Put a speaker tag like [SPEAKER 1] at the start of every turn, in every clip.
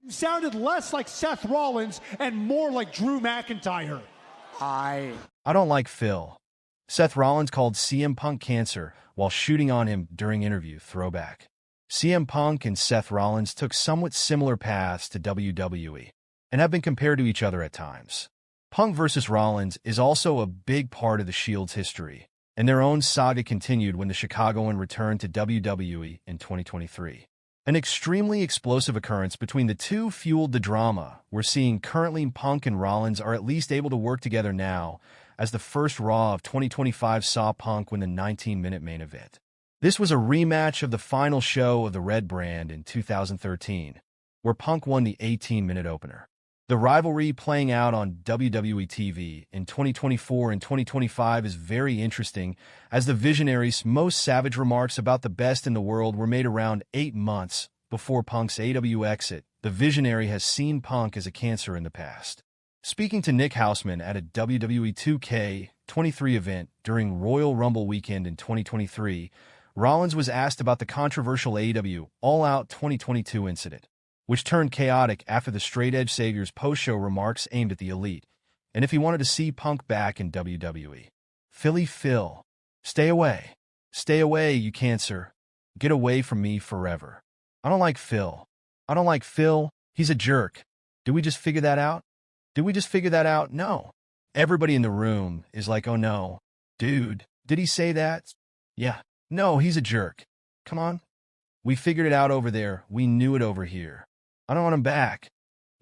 [SPEAKER 1] You sounded less like Seth Rollins and more like Drew McIntyre.
[SPEAKER 2] I don't like Phil. Seth Rollins called CM Punk cancer while shooting on him during interview Throwback. CM Punk and Seth Rollins took somewhat similar paths to WWE and have been compared to each other at times. Punk versus Rollins is also a big part of the Shield's history, and their own saga continued when the Chicagoan returned to WWE in 2023. An extremely explosive occurrence between the two fueled the drama. We're seeing currently Punk and Rollins are at least able to work together now, as the first Raw of 2025 saw Punk win the 19-minute main event. This was a rematch of the final show of the Red Brand in 2013, where Punk won the 18-minute opener. The rivalry playing out on WWE TV in 2024 and 2025 is very interesting, as the Visionary's most savage remarks about the best in the world were made around 8 months before Punk's AEW exit. The Visionary has seen Punk as a cancer in the past. Speaking to Nick Hausman at a WWE 2K23 event during Royal Rumble weekend in 2023, Rollins was asked about the controversial AEW All Out 2022 incident, which turned chaotic after the Straight Edge Savior's post-show remarks aimed at the Elite, and if he wanted to see Punk back in WWE. Phil, stay away. Stay away, you cancer. Get away from me forever. I don't like Phil. He's a jerk. Did we just figure that out? No. Everybody in the room is like, oh no. Dude, did he say that? Yeah. No, he's a jerk. Come on. We figured it out over there. We knew it over here. I don't want him back.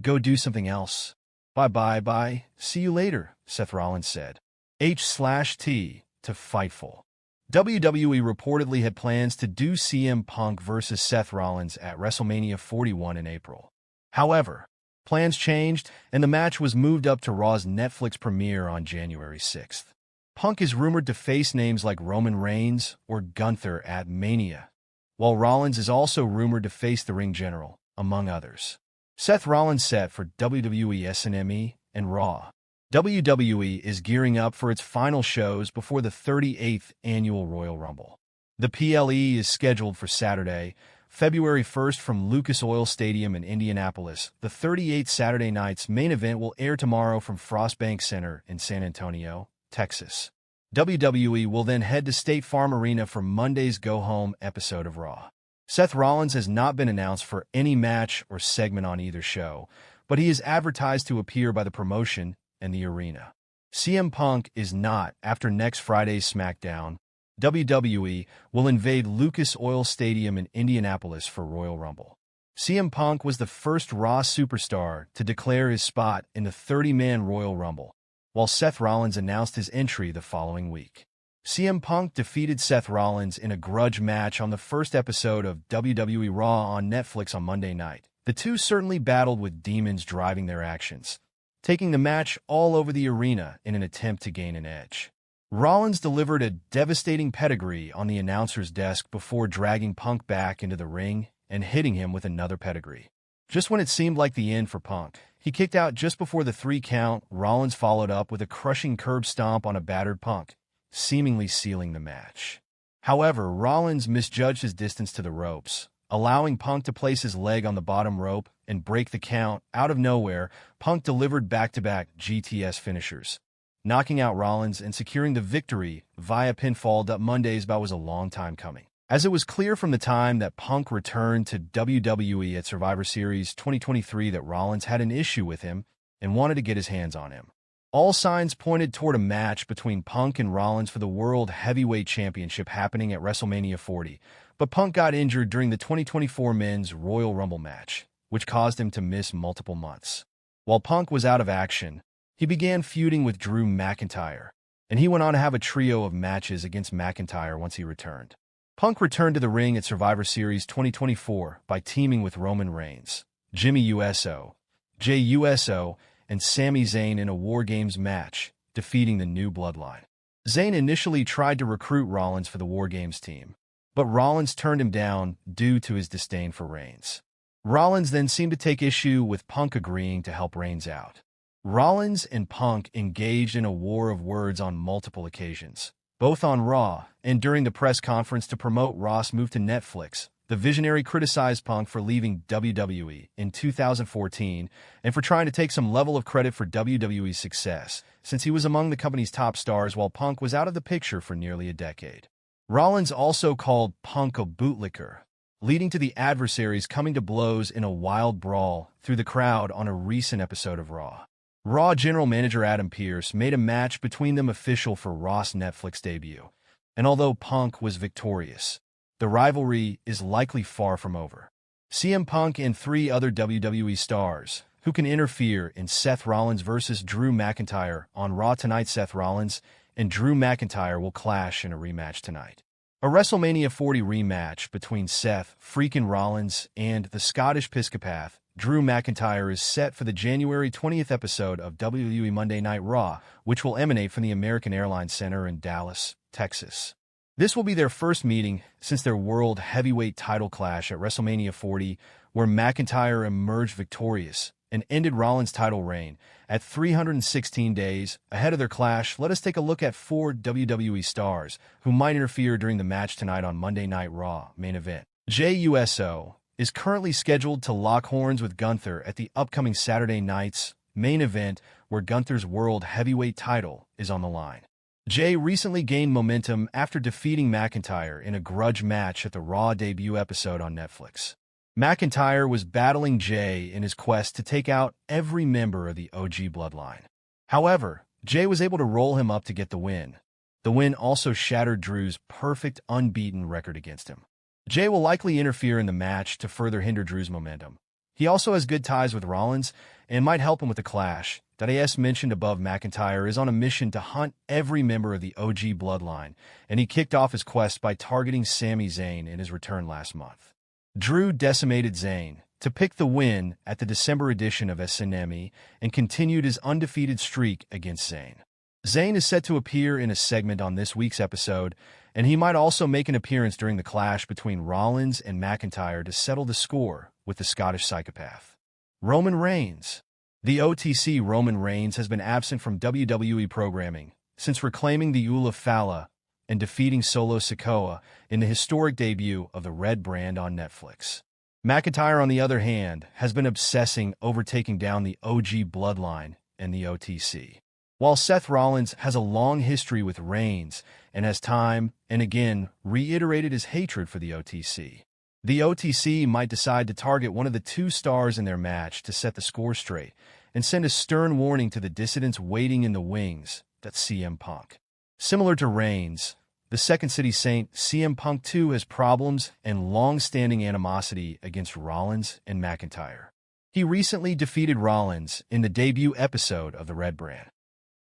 [SPEAKER 2] Go do something else. Bye. See you later, Seth Rollins said. H/T to Fightful. WWE reportedly had plans to do CM Punk versus Seth Rollins at WrestleMania 41 in April. However, plans changed, and the match was moved up to Raw's Netflix premiere on January 6th. Punk is rumored to face names like Roman Reigns or Gunther at Mania, while Rollins is also rumored to face the Ring General, among others. Seth Rollins set for WWE SNME and Raw. WWE is gearing up for its final shows before the 38th annual Royal Rumble. The PLE is scheduled for Saturday, February 1st from Lucas Oil Stadium in Indianapolis. The 38th Saturday night's main event will air tomorrow from Frostbank Center in San Antonio, Texas. WWE will then head to State Farm Arena for Monday's go-home episode of Raw. Seth Rollins has not been announced for any match or segment on either show, but he is advertised to appear by the promotion and the arena. CM Punk is not. After next Friday's SmackDown, WWE will invade Lucas Oil Stadium in Indianapolis for Royal Rumble. CM Punk was the first Raw superstar to declare his spot in the 30-man Royal Rumble, while Seth Rollins announced his entry the following week. CM Punk defeated Seth Rollins in a grudge match on the first episode of WWE Raw on Netflix on Monday night. The two certainly battled with demons driving their actions, taking the match all over the arena in an attempt to gain an edge. Rollins delivered a devastating pedigree on the announcer's desk before dragging Punk back into the ring and hitting him with another pedigree. Just when it seemed like the end for Punk, he kicked out just before the 3 count. Rollins followed up with a crushing curb stomp on a battered Punk, seemingly sealing the match. However, Rollins misjudged his distance to the ropes, allowing Punk to place his leg on the bottom rope and break the count. Out of nowhere, Punk delivered back-to-back GTS finishers, knocking out Rollins and securing the victory via pinfall. Monday's bout was a long time coming, as it was clear from the time that Punk returned to WWE at Survivor Series 2023 that Rollins had an issue with him and wanted to get his hands on him. All signs pointed toward a match between Punk and Rollins for the World Heavyweight Championship happening at WrestleMania 40, but Punk got injured during the 2024 Men's Royal Rumble match, which caused him to miss multiple months. While Punk was out of action, he began feuding with Drew McIntyre, and he went on to have a trio of matches against McIntyre once he returned. Punk returned to the ring at Survivor Series 2024 by teaming with Roman Reigns, Jimmy Uso, Jey Uso, and Sami Zayn in a War Games match, defeating the New Bloodline. Zayn initially tried to recruit Rollins for the War Games team, but Rollins turned him down due to his disdain for Reigns. Rollins then seemed to take issue with Punk agreeing to help Reigns out. Rollins and Punk engaged in a war of words on multiple occasions, both on Raw and during the press conference to promote Raw's move to Netflix. The visionary criticized Punk for leaving WWE in 2014 and for trying to take some level of credit for WWE's success, since he was among the company's top stars while Punk was out of the picture for nearly a decade. Rollins also called Punk a bootlicker, leading to the adversaries coming to blows in a wild brawl through the crowd on a recent episode of Raw. Raw general manager Adam Pearce made a match between them official for Raw's Netflix debut, and although Punk was victorious, the rivalry is likely far from over. CM Punk and 3 other WWE stars who can interfere in Seth Rollins versus Drew McIntyre on Raw tonight. Seth Rollins and Drew McIntyre will clash in a rematch tonight. A WrestleMania 40 rematch between Seth freaking Rollins and the Scottish Piscopath Drew McIntyre is set for the January 20th episode of WWE Monday Night Raw, which will emanate from the American Airlines Center in Dallas, Texas. This will be their first meeting since their World Heavyweight title clash at WrestleMania 40, where McIntyre emerged victorious and ended Rollins' title reign at 316 days. Ahead of their clash, let us take a look at 4 WWE stars who might interfere during the match tonight on Monday Night Raw main event. Jey Uso is currently scheduled to lock horns with Gunther at the upcoming Saturday night's main event, where Gunther's World Heavyweight title is on the line. Jey recently gained momentum after defeating McIntyre in a grudge match at the Raw debut episode on Netflix. McIntyre was battling Jey in his quest to take out every member of the OG bloodline. However, Jey was able to roll him up to get the win. The win also shattered Drew's perfect unbeaten record against him. Jey will likely interfere in the match to further hinder Drew's momentum. He also has good ties with Rollins and might help him with the clash. As mentioned above, McIntyre is on a mission to hunt every member of the OG bloodline, and he kicked off his quest by targeting Sami Zayn in his return last month. Drew decimated Zayn to pick the win at the December edition of SNME and continued his undefeated streak against Zayn. Zayn is set to appear in a segment on this week's episode, and he might also make an appearance during the clash between Rollins and McIntyre to settle the score with the Scottish psychopath. Roman Reigns. The OTC Roman Reigns has been absent from WWE programming since reclaiming the Ula Fala and defeating Solo Sikoa in the historic debut of the Red brand on Netflix. McIntyre, on the other hand, has been obsessing over taking down the OG bloodline and the OTC. While Seth Rollins has a long history with Reigns and has time and again reiterated his hatred for the OTC, the OTC might decide to target one of the 2 stars in their match to set the score straight and send a stern warning to the dissidents waiting in the wings. That's CM Punk. Similar to Reigns, the Second City Saint, CM Punk too has problems and long-standing animosity against Rollins and McIntyre. He recently defeated Rollins in the debut episode of the Red brand.